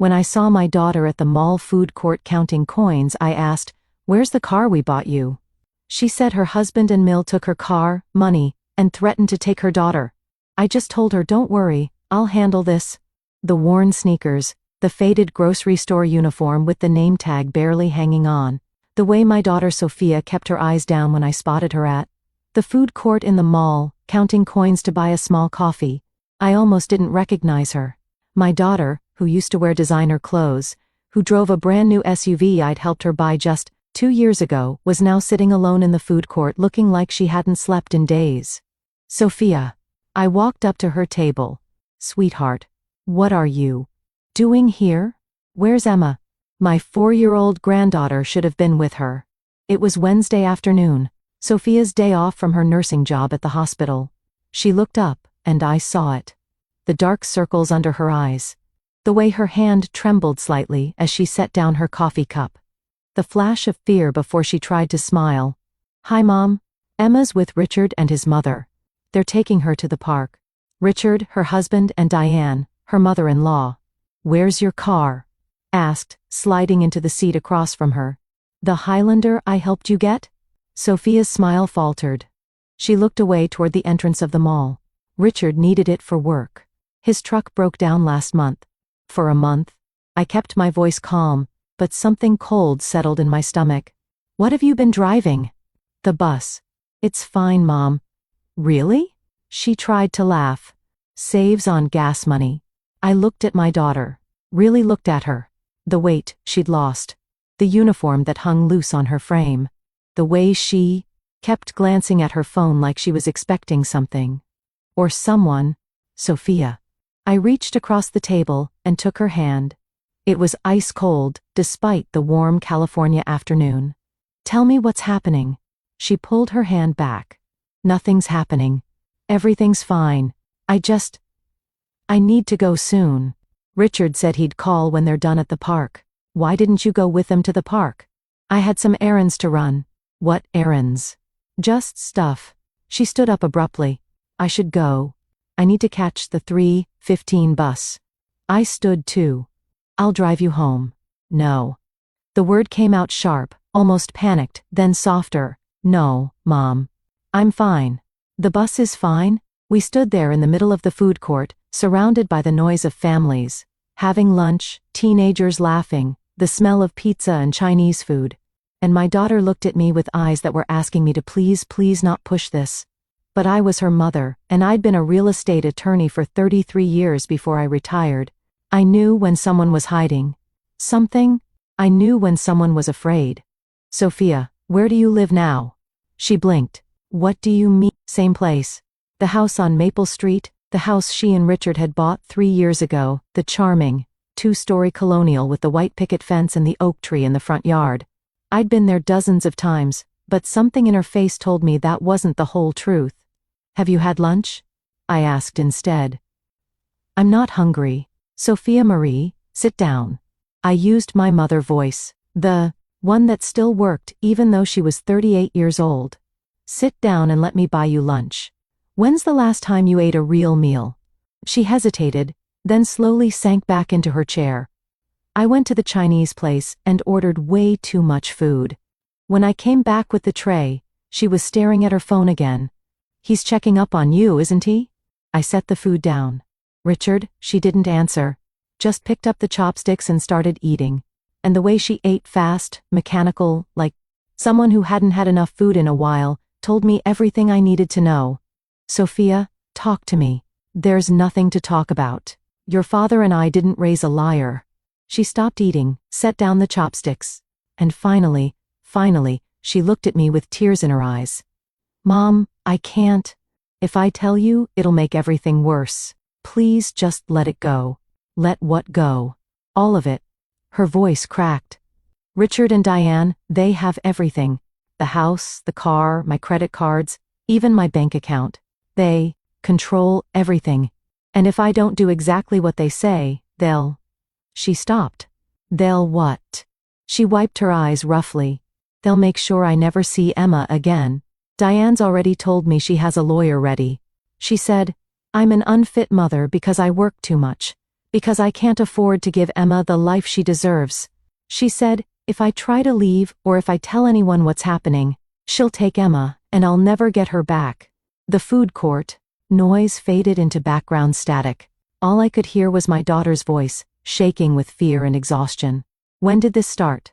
When I saw my daughter at the mall food court counting coins, I asked, "Where's the car we bought you?" She said her husband and Mill took her car, money, and threatened to take her daughter. I just told her, "Don't worry, I'll handle this." The worn sneakers, the faded grocery store uniform with the name tag barely hanging on, the way my daughter Sophia kept her eyes down when I spotted her at the food court in the mall, counting coins to buy a small coffee. I almost didn't recognize her. My daughter, who used to wear designer clothes, who drove a brand new SUV I'd helped her buy just 2 years ago, was now sitting alone in the food court looking like she hadn't slept in days. "Sophia." I walked up to her table. "Sweetheart, what are you doing here? Where's Emma?" My 4-year-old granddaughter should have been with her. It was Wednesday afternoon, Sophia's day off from her nursing job at the hospital. She looked up, and I saw it. The dark circles under her eyes. The way her hand trembled slightly as she set down her coffee cup. The flash of fear before she tried to smile. "Hi, Mom. Emma's with Richard and his mother. They're taking her to the park. Richard, her husband, and Diane, her mother-in-law." "Where's your car?" asked, sliding into the seat across from her. "The Highlander I helped you get?" Sophia's smile faltered. She looked away toward the entrance of the mall. "Richard needed it for work. His truck broke down last month." For a month. I kept my voice calm, but something cold settled in my stomach. "What have you been driving?" "The bus." "It's fine, Mom." "Really?" She tried to laugh. "Saves on gas money." I looked at my daughter. Really looked at her. The weight she'd lost. The uniform that hung loose on her frame. The way she kept glancing at her phone like she was expecting something. Or someone. "Sophia." I reached across the table and took her hand. It was ice cold, despite the warm California afternoon. "Tell me what's happening." She pulled her hand back. "Nothing's happening. Everything's fine. I need to go soon. Richard said he'd call when they're done at the park." "Why didn't you go with them to the park?" "I had some errands to run." "What errands?" "Just stuff." She stood up abruptly. "I should go. I need to catch the 3:15 bus." I stood too. "I'll drive you home." "No." The word came out sharp, almost panicked, then softer. "No, Mom. I'm fine." "The bus is fine?" We stood there in the middle of the food court, surrounded by the noise of families, having lunch, teenagers laughing, the smell of pizza and Chinese food. And my daughter looked at me with eyes that were asking me to please not push this. But I was her mother, and I'd been a real estate attorney for 33 years before I retired. I knew when someone was hiding something. I knew when someone was afraid. "Sophia, where do you live now?" She blinked. "What do you mean?" "Same place. The house on Maple Street, the house she and Richard had bought 3 years ago, the charming, 2-story colonial with the white picket fence and the oak tree in the front yard. I'd been there dozens of times, but something in her face told me that wasn't the whole truth. "Have you had lunch?" I asked instead. "I'm not hungry." "Sophia Marie, sit down." I used my mother voice, the one that still worked even though she was 38 years old. "Sit down and let me buy you lunch. When's the last time you ate a real meal?" She hesitated, then slowly sank back into her chair. "I went to the Chinese place and ordered way too much food. When I came back with the tray, she was staring at her phone again. "He's checking up on you, isn't he?" I set the food down. "Richard?" She didn't answer, just picked up the chopsticks and started eating. And the way she ate fast, mechanical, like someone who hadn't had enough food in a while, told me everything I needed to know. "Sophia, talk to me." "There's nothing to talk about. Your father and I didn't raise a liar." She stopped eating, set down the chopsticks. And finally, she looked at me with tears in her eyes. "Mom, I can't. If I tell you, it'll make everything worse. Please just let it go." "Let what go?" "All of it." Her voice cracked. "Richard and Diane, they have everything. The house, the car, my credit cards, even my bank account. They control everything. And if I don't do exactly what they say, they'll..." She stopped. "They'll what?" She wiped her eyes roughly. "They'll make sure I never see Emma again. Diane's already told me she has a lawyer ready. She said, I'm an unfit mother because I work too much. Because I can't afford to give Emma the life she deserves. She said, if I try to leave or if I tell anyone what's happening, she'll take Emma and I'll never get her back. The food court. Noise faded into background static. All I could hear was my daughter's voice, shaking with fear and exhaustion. When did this start?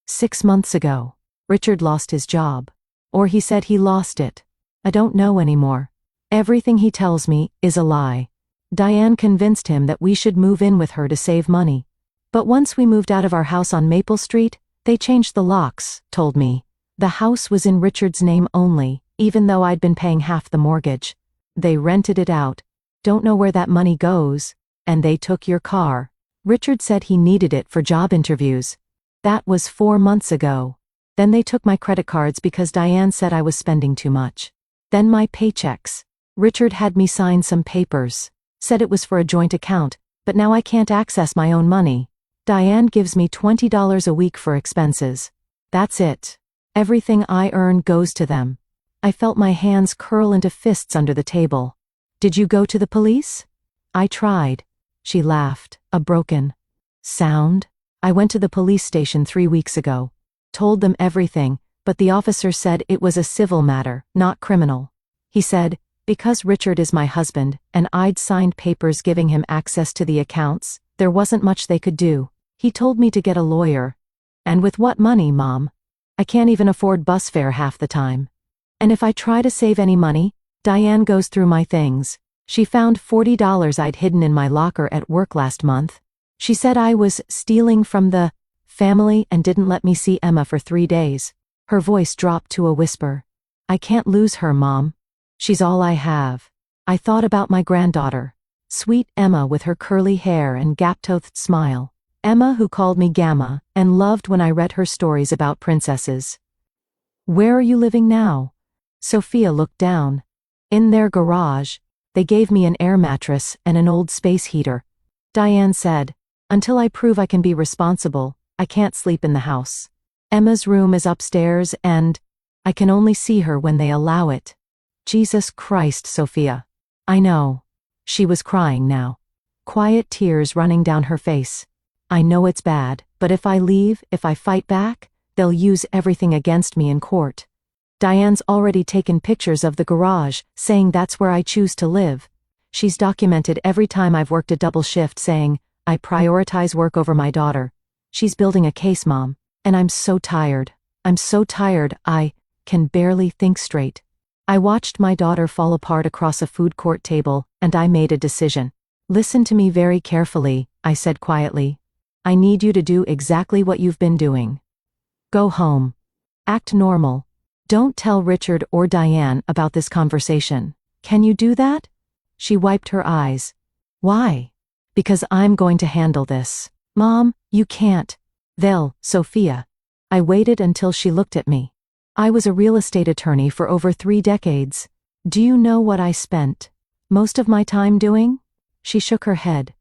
6 months ago. Richard lost his job. Or he said he lost it. I don't know anymore. Everything he tells me is a lie. Diane convinced him that we should move in with her to save money. But once we moved out of our house on Maple Street, they changed the locks, told me. The house was in Richard's name only, even though I'd been paying half the mortgage. They rented it out. Don't know where that money goes. And they took your car. Richard said he needed it for job interviews. That was 4 months ago. Then they took my credit cards because Diane said I was spending too much. Then my paychecks. Richard had me sign some papers. Said it was for a joint account, but now I can't access my own money. Diane gives me $20 a week for expenses. That's it. Everything I earn goes to them. I felt my hands curl into fists under the table. Did you go to the police? I tried. She laughed, a broken sound. I went to the police station 3 weeks ago. Told them everything, but the officer said it was a civil matter, not criminal. He said, because Richard is my husband, and I'd signed papers giving him access to the accounts, there wasn't much they could do. He told me to get a lawyer. And with what money, Mom? I can't even afford bus fare half the time. And if I try to save any money, Diane goes through my things. She found $40 I'd hidden in my locker at work last month. She said I was stealing from the family and didn't let me see Emma for 3 days. Her voice dropped to a whisper. I can't lose her, Mom. She's all I have. I thought about my granddaughter. Sweet Emma with her curly hair and gap-toothed smile. Emma who called me Gamma and loved when I read her stories about princesses. Where are you living now? Sophia looked down. In their garage. They gave me an air mattress and an old space heater. Diane said, until I prove I can be responsible, I can't sleep in the house. Emma's room is upstairs and I can only see her when they allow it. Jesus Christ, Sophia. I know. She was crying now. Quiet tears running down her face. I know it's bad, but if I leave, if I fight back, they'll use everything against me in court. Diane's already taken pictures of the garage, saying that's where I choose to live. She's documented every time I've worked a double shift saying, I prioritize work over my daughter. She's building a case, Mom. And I'm so tired. I'm so tired, I can barely think straight. I watched my daughter fall apart across a food court table, and I made a decision. Listen to me very carefully, I said quietly. I need you to do exactly what you've been doing. Go home. Act normal. Don't tell Richard or Diane about this conversation. Can you do that? She wiped her eyes. Why? Because I'm going to handle this. Mom, you can't. They'll, Sophia. I waited until she looked at me. I was a real estate attorney for over 3 decades. Do you know what I spent most of my time doing? She shook her head.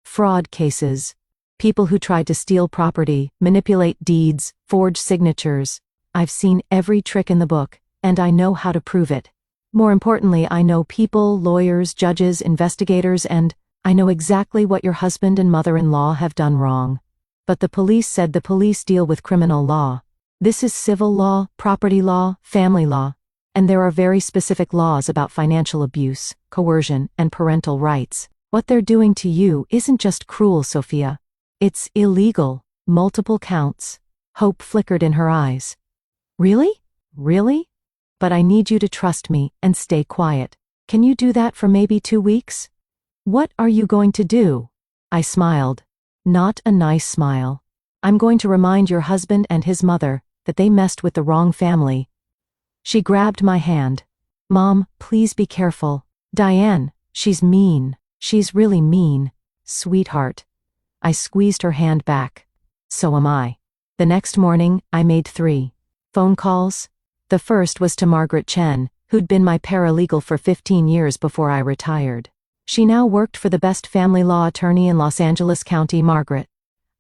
Fraud cases. People who tried to steal property, manipulate deeds, forge signatures. I've seen every trick in the book, and I know how to prove it. More importantly, I know people, lawyers, judges, investigators, and I know exactly what your husband and mother-in-law have done wrong. But the police said the police deal with criminal law. This is civil law, property law, family law, and there are very specific laws about financial abuse, coercion, and parental rights. What they're doing to you isn't just cruel, Sophia. It's illegal. Multiple counts. Hope flickered in her eyes. Really? Really? But I need you to trust me and stay quiet. Can you do that for maybe 2 weeks? What are you going to do? I smiled. Not a nice smile. I'm going to remind your husband and his mother that they messed with the wrong family. She grabbed my hand. Mom, please be careful. Diane, she's mean. She's really mean. Sweetheart. I squeezed her hand back. So am I. The next morning, I made 3 phone calls. The first was to Margaret Chen, who'd been my paralegal for 15 years before I retired. She now worked for the best family law attorney in Los Angeles County. Margaret.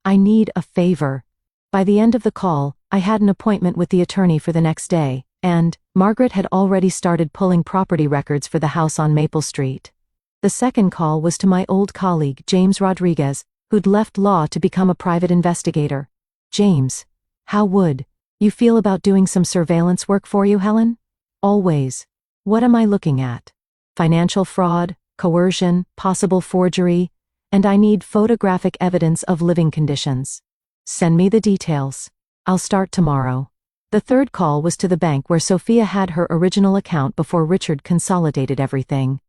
I need a favor. By the end of the call, I had an appointment with the attorney for the next day, and Margaret had already started pulling property records for the house on Maple Street. The second call was to my old colleague, James Rodriguez, who'd left law to become a private investigator. James, how would you feel about doing some surveillance work for you, Helen? Always. What am I looking at? Financial fraud, coercion, possible forgery, and I need photographic evidence of living conditions. Send me the details. I'll start tomorrow. The third call was to the bank where Sophia had her original account before Richard consolidated everything.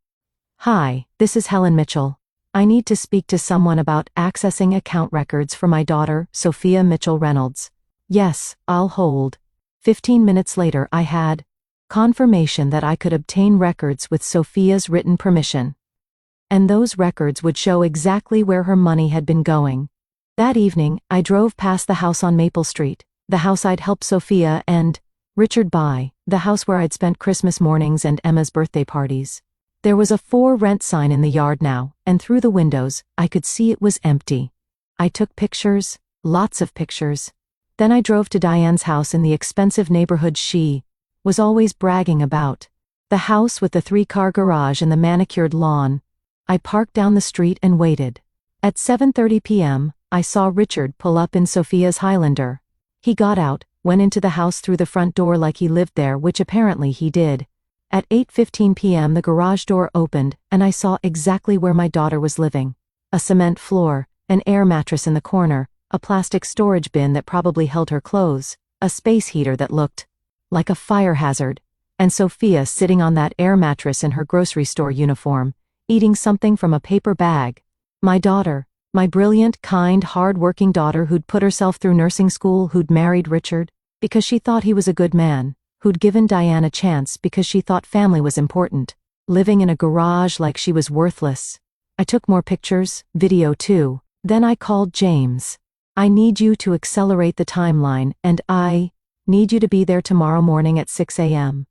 Hi, this is Helen Mitchell. I need to speak to someone about accessing account records for my daughter, Sophia Mitchell Reynolds. Yes, I'll hold. 15 minutes later I had confirmation that I could obtain records with Sophia's written permission. And those records would show exactly where her money had been going. That evening, I drove past the house on Maple Street, the house I'd helped Sophia and Richard buy, the house where I'd spent Christmas mornings and Emma's birthday parties. There was a for rent sign in the yard now, and through the windows, I could see it was empty. I took pictures, lots of pictures. Then I drove to Diane's house in the expensive neighborhood she was always bragging about. The house with the 3-car garage and the manicured lawn. I parked down the street and waited. At 7:30 p.m., I saw Richard pull up in Sophia's Highlander. He got out, went into the house through the front door like he lived there, which apparently he did. At 8:15 p.m. the garage door opened, and I saw exactly where my daughter was living. A cement floor, an air mattress in the corner, a plastic storage bin that probably held her clothes, a space heater that looked like a fire hazard, and Sophia sitting on that air mattress in her grocery store uniform, eating something from a paper bag. My daughter, my brilliant, kind, hard-working daughter who'd put herself through nursing school, who'd married Richard because she thought he was a good man, who'd given Diane a chance because she thought family was important, living in a garage like she was worthless. I took more pictures, video too. Then I called James. I need you to accelerate the timeline, and I need you to be there tomorrow morning at 6 a.m.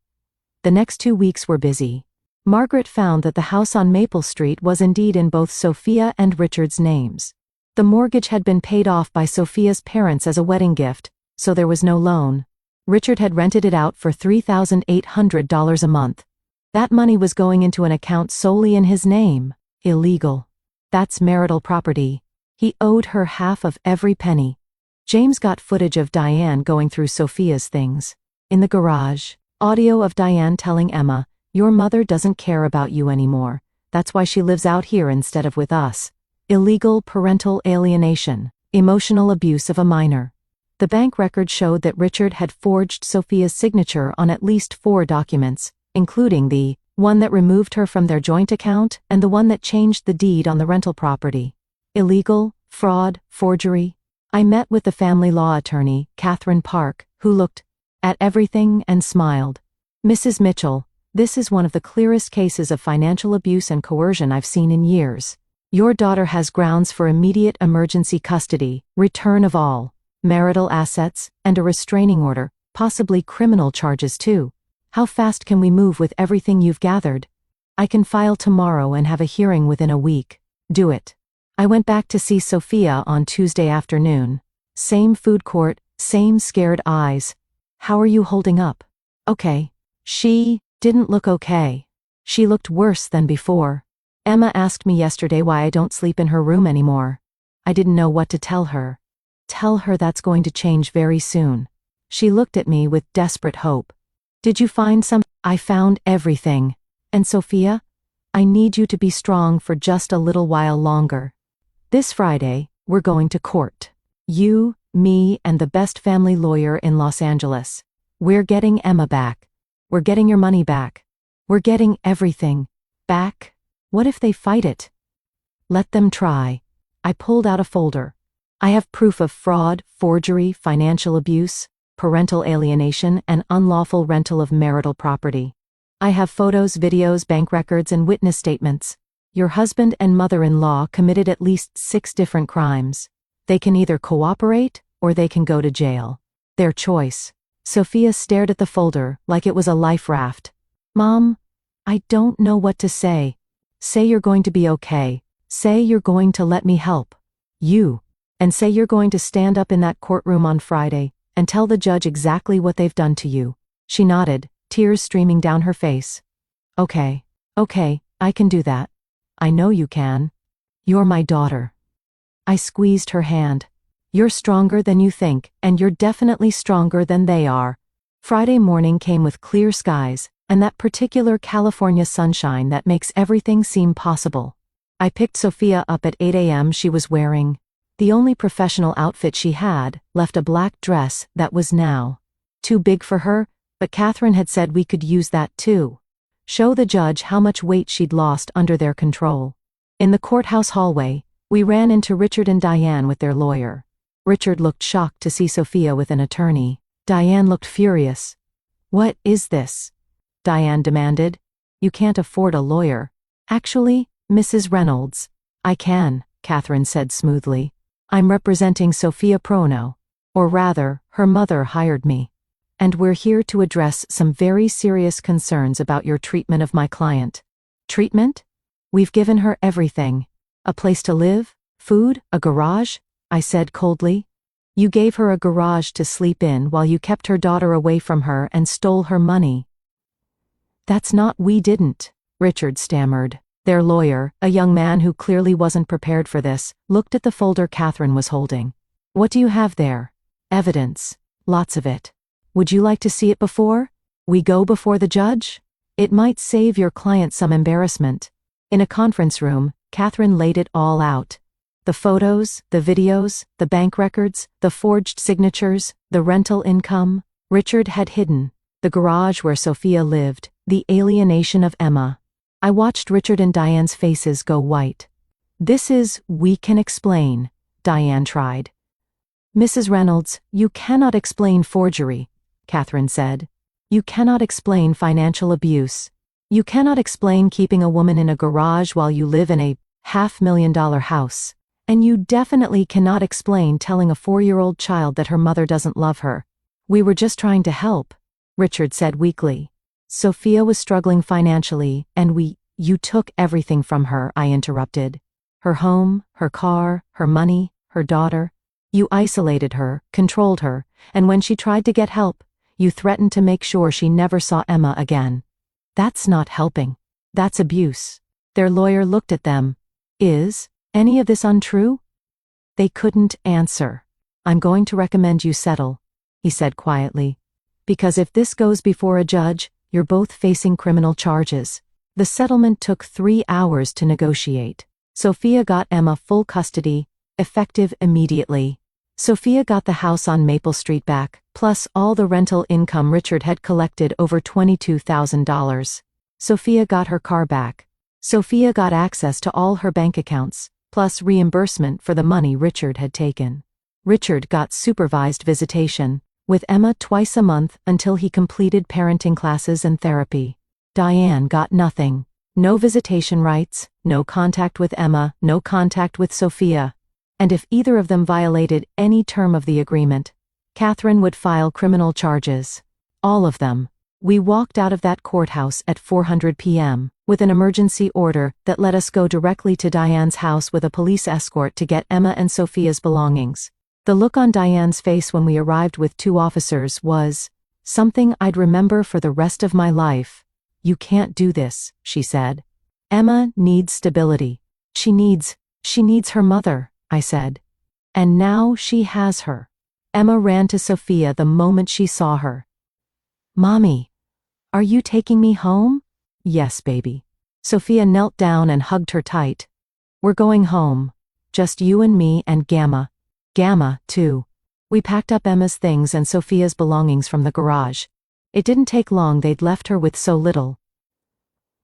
The next 2 weeks were busy. Margaret found that the house on Maple Street was indeed in both Sophia and Richard's names. The mortgage had been paid off by Sophia's parents as a wedding gift, so there was no loan. Richard had rented it out for $3,800 a month. That money was going into an account solely in his name. Illegal. That's marital property. He owed her half of every penny. James got footage of Diane going through Sophia's things. In the garage, audio of Diane telling Emma, "Your mother doesn't care about you anymore. That's why she lives out here instead of with us." Illegal parental alienation, emotional abuse of a minor. The bank record showed that Richard had forged Sophia's signature on at least 4 documents, including the one that removed her from their joint account and the one that changed the deed on the rental property. Illegal, fraud, forgery. I met with the family law attorney, Catherine Park, who looked at everything and smiled. "Mrs. Mitchell, this is one of the clearest cases of financial abuse and coercion I've seen in years. Your daughter has grounds for immediate emergency custody, return of all marital assets, and a restraining order, possibly criminal charges too. How fast can we move with everything you've gathered? I can file tomorrow and have a hearing within a week. Do it." I went back to see Sophia on Tuesday afternoon. Same food court, same scared eyes. "How are you holding up?" "Okay." She didn't look okay. She looked worse than before. Emma asked me yesterday why I don't sleep in her room anymore. I didn't know what to tell her. Tell her that's going to change very soon. She looked at me with desperate hope. "Did you find some?" "I found everything. And Sophia, I need you to be strong for just a little while longer. This Friday, we're going to court. You, me, and the best family lawyer in Los Angeles. We're getting Emma back. We're getting your money back. We're getting everything back. What if they fight it? Let them try." I pulled out a folder. I have proof of fraud, forgery, financial abuse, parental alienation, and unlawful rental of marital property. I have photos, videos, bank records, and witness statements. Your husband and mother-in-law committed at least 6 different crimes. They can either cooperate or they can go to jail. Their choice. Sophia stared at the folder like it was a life raft. "Mom, I don't know what to say. Say you're going to be okay. Say you're going to let me help you. And say you're going to stand up in that courtroom on Friday and tell the judge exactly what they've done to you." She nodded, tears streaming down her face. Okay, I can do that. I know you can. You're my daughter. I squeezed her hand. You're stronger than you think, and you're definitely stronger than they are. Friday morning came with clear skies, and that particular California sunshine that makes everything seem possible. I picked Sophia up at 8 a.m. She was wearing the only professional outfit she had, left a black dress that was now too big for her, but Catherine had said we could use that too. Show the judge how much weight she'd lost under their control. In the courthouse hallway, we ran into Richard and Diane with their lawyer. Richard looked shocked to see Sophia with an attorney. Diane looked furious. What is this? Diane demanded. You can't afford a lawyer. Actually, Mrs. Reynolds. I can, Catherine said smoothly. I'm representing Sophia Prono. Or rather, her mother hired me. And we're here to address some very serious concerns about your treatment of my client. Treatment? We've given her everything. A place to live, food, a garage, I said coldly. You gave her a garage to sleep in while you kept her daughter away from her and stole her money. That's not we didn't, Richard stammered. Their lawyer, a young man who clearly wasn't prepared for this, looked at the folder Catherine was holding. What do you have there? Evidence. Lots of it. Would you like to see it before we go before the judge? It might save your client some embarrassment. In a conference room, Catherine laid it all out. The photos, the videos, the bank records, the forged signatures, the rental income. Richard had hidden. The garage where Sophia lived, the alienation of Emma. I watched Richard and Diane's faces go white. This is, we can explain, Diane tried. Mrs. Reynolds, you cannot explain forgery, Catherine said. You cannot explain financial abuse. You cannot explain keeping a woman in a garage while you live in a $500,000 house. And you definitely cannot explain telling a 4-year-old child that her mother doesn't love her. We were just trying to help, Richard said weakly. Sophia was struggling financially, and you took everything from her, I interrupted. Her home, her car, her money, her daughter. You isolated her, controlled her, and when she tried to get help, you threatened to make sure she never saw Emma again. That's not helping. That's abuse. Their lawyer looked at them. Is any of this untrue? They couldn't answer. I'm going to recommend you settle, he said quietly. Because if this goes before a judge, you're both facing criminal charges. The settlement took 3 hours to negotiate. Sophia got Emma full custody, effective immediately. Sophia got the house on Maple Street back, plus all the rental income Richard had collected, over $22,000. Sophia got her car back. Sophia got access to all her bank accounts, plus reimbursement for the money Richard had taken. Richard got supervised visitation with Emma twice a month until he completed parenting classes and therapy. Diane got nothing. No visitation rights, no contact with Emma, no contact with Sophia. And if either of them violated any term of the agreement, Catherine would file criminal charges. All of them. We walked out of that courthouse at 4:00 p.m. with an emergency order that let us go directly to Diane's house with a police escort to get Emma and Sophia's belongings. The look on Diane's face when we arrived with 2 officers was something I'd remember for the rest of my life. You can't do this, she said. Emma needs stability. She needs her mother, I said. And now she has her. Emma ran to Sophia the moment she saw her. Mommy, are you taking me home? Yes, baby. Sophia knelt down and hugged her tight. We're going home. Just you and me and Gamma. Gamma, too. We packed up Emma's things and Sophia's belongings from the garage. It didn't take long, they'd left her with so little.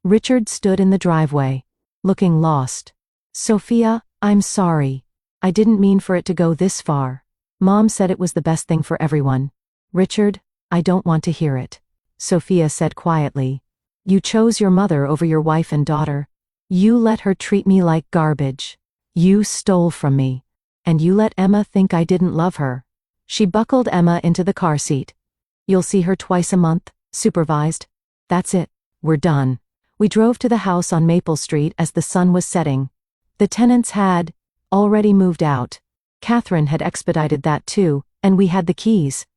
Richard stood in the driveway, looking lost. Sophia, I'm sorry. I didn't mean for it to go this far. Mom said it was the best thing for everyone. Richard, I don't want to hear it. Sophia said quietly. You chose your mother over your wife and daughter. You let her treat me like garbage. You stole from me. And you let Emma think I didn't love her. She buckled Emma into the car seat. You'll see her twice a month, supervised. That's it. We're done. We drove to the house on Maple Street as the sun was setting. The tenants had already moved out. Catherine had expedited that too, and we had the keys.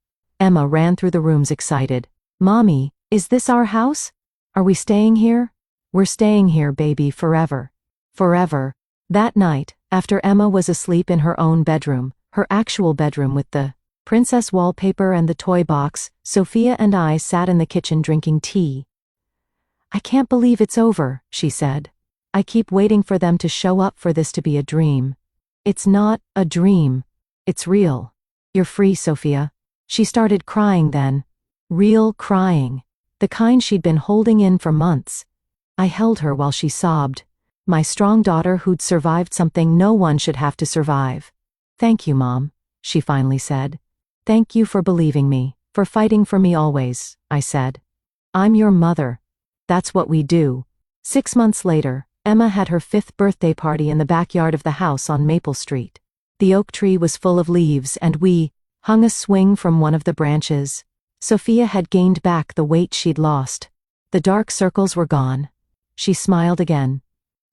Emma ran through the rooms excited. Mommy, is this our house? Are we staying here? We're staying here, baby, forever. Forever. That night, after Emma was asleep in her own bedroom, her actual bedroom with the princess wallpaper and the toy box, Sophia and I sat in the kitchen drinking tea. "I can't believe it's over," she said. "I keep waiting for them to show up for this to be a dream." "It's not a dream. It's real. You're free, Sophia." She started crying then. Real crying. The kind she'd been holding in for months. I held her while she sobbed. My strong daughter who'd survived something no one should have to survive. "Thank you, Mom," she finally said. "Thank you for believing me, for fighting for me always," I said. "I'm your mother. That's what we do." 6 months later, Emma had her 5th birthday party in the backyard of the house on Maple Street. The oak tree was full of leaves and we hung a swing from one of the branches. Sophia had gained back the weight she'd lost. The dark circles were gone. She smiled again.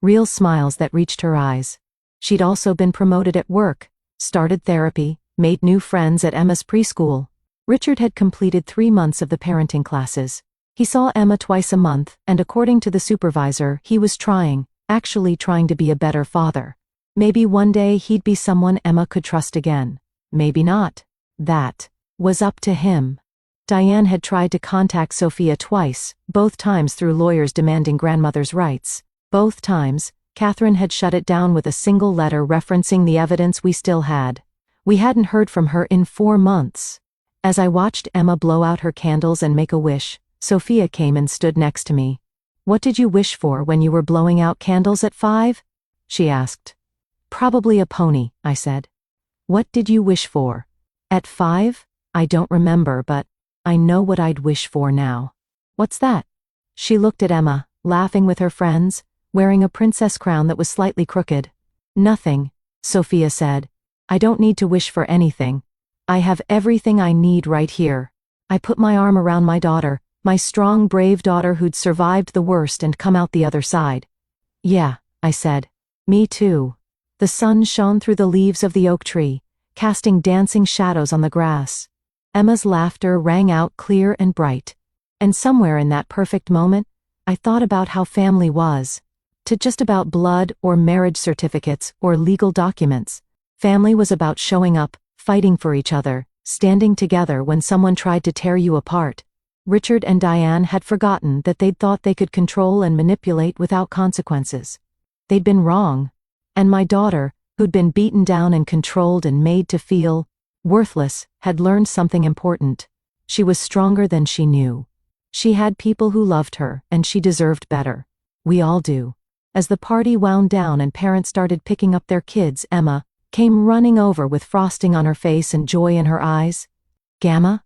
Real smiles that reached her eyes. She'd also been promoted at work, started therapy, made new friends at Emma's preschool. Richard had completed 3 months of the parenting classes. He saw Emma twice a month, and according to the supervisor, he was actually trying to be a better father. Maybe one day he'd be someone Emma could trust again. Maybe not. That was up to him. Diane had tried to contact Sophia twice, both times through lawyers demanding grandmother's rights. Both times, Catherine had shut it down with a single letter referencing the evidence we still had. We hadn't heard from her in 4 months. As I watched Emma blow out her candles and make a wish, Sophia came and stood next to me. "What did you wish for when you were blowing out candles at 5? She asked. "Probably a pony," I said. "What did you wish for? At 5? I don't remember, but I know what I'd wish for now." "What's that?" She looked at Emma, laughing with her friends, wearing a princess crown that was slightly crooked. "Nothing," Sophia said. "I don't need to wish for anything. I have everything I need right here." I put my arm around my daughter, my strong, brave daughter who'd survived the worst and come out the other side. "Yeah," I said. "Me too." The sun shone through the leaves of the oak tree, casting dancing shadows on the grass. Emma's laughter rang out clear and bright. And somewhere in that perfect moment, I thought about how family was. To just about blood or marriage certificates or legal documents. Family was about showing up, fighting for each other, standing together when someone tried to tear you apart. Richard and Diane had forgotten that they'd thought they could control and manipulate without consequences. They'd been wrong. And my daughter, who'd been beaten down and controlled and made to feel worthless, had learned something important. She was stronger than she knew. She had people who loved her, and she deserved better. We all do. As the party wound down and parents started picking up their kids, Emma came running over with frosting on her face and joy in her eyes. Gamma,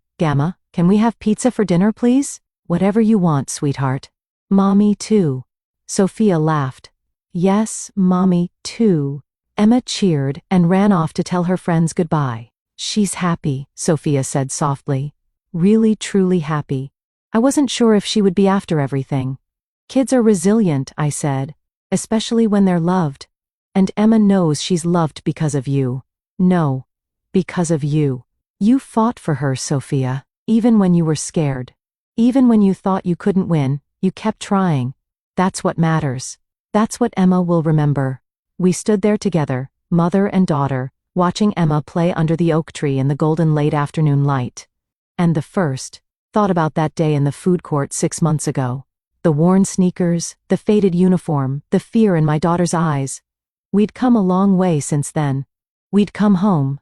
can we have pizza for dinner, please?" "Whatever you want, sweetheart." "Mommy, too." Sophia laughed. "Yes, Mommy, too." Emma cheered and ran off to tell her friends goodbye. "She's happy," Sophia said softly. "Really, truly happy. I wasn't sure if she would be after everything." "Kids are resilient," I said, "especially when they're loved. And Emma knows she's loved because of you." "No, because of you. You fought for her, Sophia, even when you were scared. Even when you thought you couldn't win, you kept trying. That's what matters. That's what Emma will remember." We stood there together, mother and daughter, watching Emma play under the oak tree in the golden late afternoon light. And thought about that day in the food court 6 months ago. The worn sneakers, the faded uniform, the fear in my daughter's eyes. We'd come a long way since then. We'd come home,